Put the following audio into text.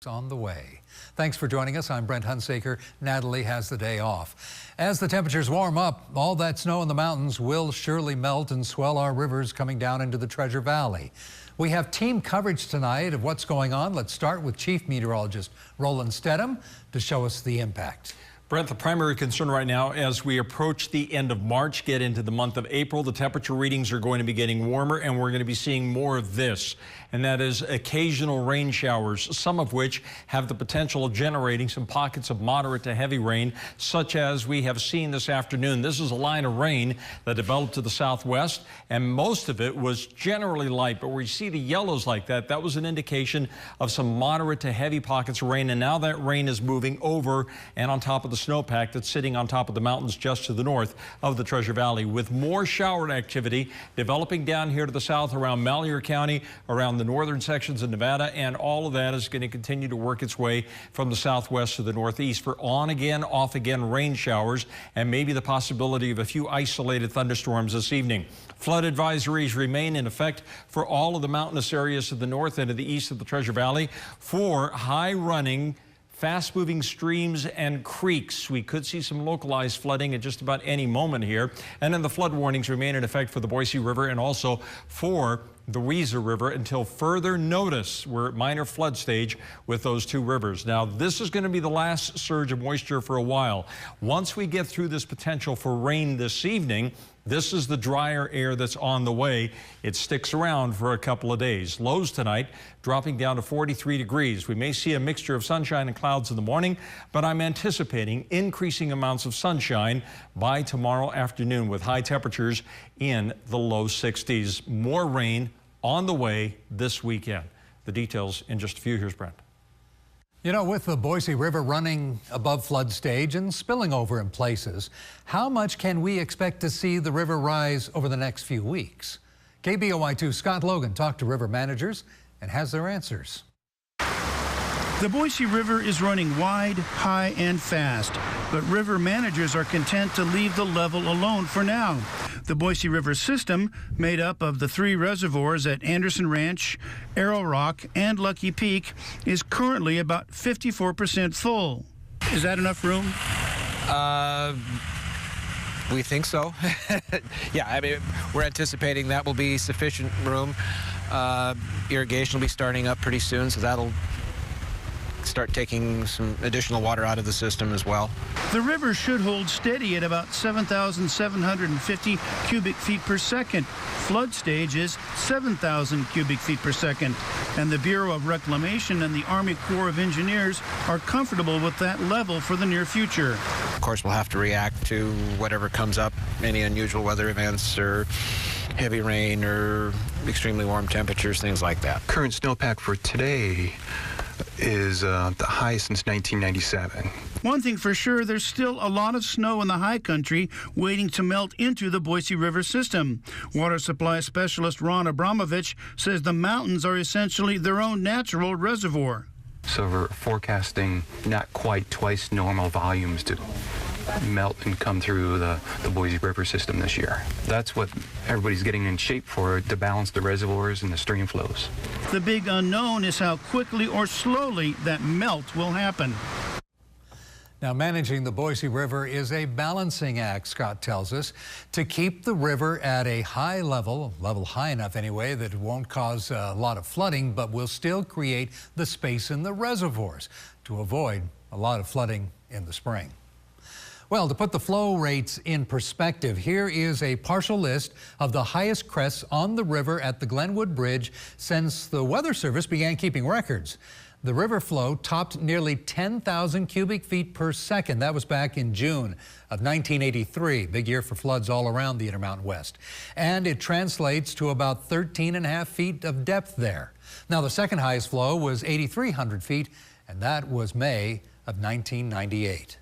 On the way. Thanks for joining us. I'm Brent Hunsaker. Natalie has the day off. As the temperatures warm up, all that snow in the mountains will surely melt and swell our rivers coming down into the Treasure Valley. We have team coverage tonight of what's going on. Let's start with Chief Meteorologist Roland Stedham to show us the impact. Brent, the primary concern right now as we approach the end of March, get into the month of April, the temperature readings are going to be getting warmer and we're going to be seeing more of this. And that is occasional rain showers, some of which have the potential of generating some pockets of moderate to heavy rain, such as we have seen this afternoon. This is a line of rain that developed to the southwest, and most of it was generally light. But where you see the yellows like that, that was an indication of some moderate to heavy pockets of rain. And now that rain is moving over and on top of the snowpack that's sitting on top of the mountains just to the north of the Treasure Valley, with more shower activity developing down here to the south around Malheur County, around the northern sections of Nevada, and all of that is going to continue to work its way from the southwest to the northeast for on again, off again rain showers, and maybe the possibility of a few isolated thunderstorms this evening. Flood advisories remain in effect for all of the mountainous areas to the north and to the east of the Treasure Valley for high-running, fast-moving streams and creeks. We could see some localized flooding at just about any moment here. And then the flood warnings remain in effect for the Boise River and also for the Boise River until further notice. We're at minor flood stage with those two rivers. Now, this is going to be the last surge of moisture for a while. Once we get through this potential for rain this evening, this is the drier air that's on the way. It sticks around for a couple of days. Lows tonight dropping down to 43 degrees. We may see a mixture of sunshine and clouds in the morning, but I'm anticipating increasing amounts of sunshine by tomorrow afternoon with high temperatures in the low 60s. More rain on the way this weekend. The details in just a few. Here's Brent. You know, with the Boise River running above flood stage and spilling over in places, how much can we expect to see the river rise over the next few weeks? KBOI2's Scott Logan talked to river managers and has their answers. The Boise River is running wide, high, and fast, but river managers are content to leave the level alone for now. The Boise River system, made up of the three reservoirs at Anderson Ranch, Arrow Rock, and Lucky Peak, is currently about 54% full. Is that enough room? We think so. Yeah, I mean, we're anticipating that will be sufficient room. Irrigation will be starting up pretty soon, so that'll start taking some additional water out of the system as well. The river should hold steady at about 7,750 cubic feet per second. Flood stage is 7,000 cubic feet per second. And the Bureau of Reclamation and the Army Corps of Engineers are comfortable with that level for the near future. Of course, we'll have to react to whatever comes up, any unusual weather events or heavy rain or extremely warm temperatures, things like that. Current snowpack for today is the highest since 1997. One thing for sure, there's still a lot of snow in the high country waiting to melt into the Boise River system. Water supply specialist Ron Abramovich says the mountains are essentially their own natural reservoir. So we're forecasting not quite twice normal volumes to melt and come through the Boise River system this year. That's what everybody's getting in shape for, to balance the reservoirs and the stream flows. The big unknown is how quickly or slowly that melt will happen. Now, managing the Boise River is a balancing act, Scott tells us, to keep the river at a high level high enough anyway, that it won't cause a lot of flooding, but will still create the space in the reservoirs to avoid a lot of flooding in the spring. Well, to put the flow rates in perspective, here is a partial list of the highest crests on the river at the Glenwood Bridge since the Weather Service began keeping records. The river flow topped nearly 10,000 cubic feet per second. That was back in June of 1983, big year for floods all around the Intermountain West. And it translates to about 13.5 feet of depth there. Now, the second highest flow was 8,300 feet, and that was May of 1998.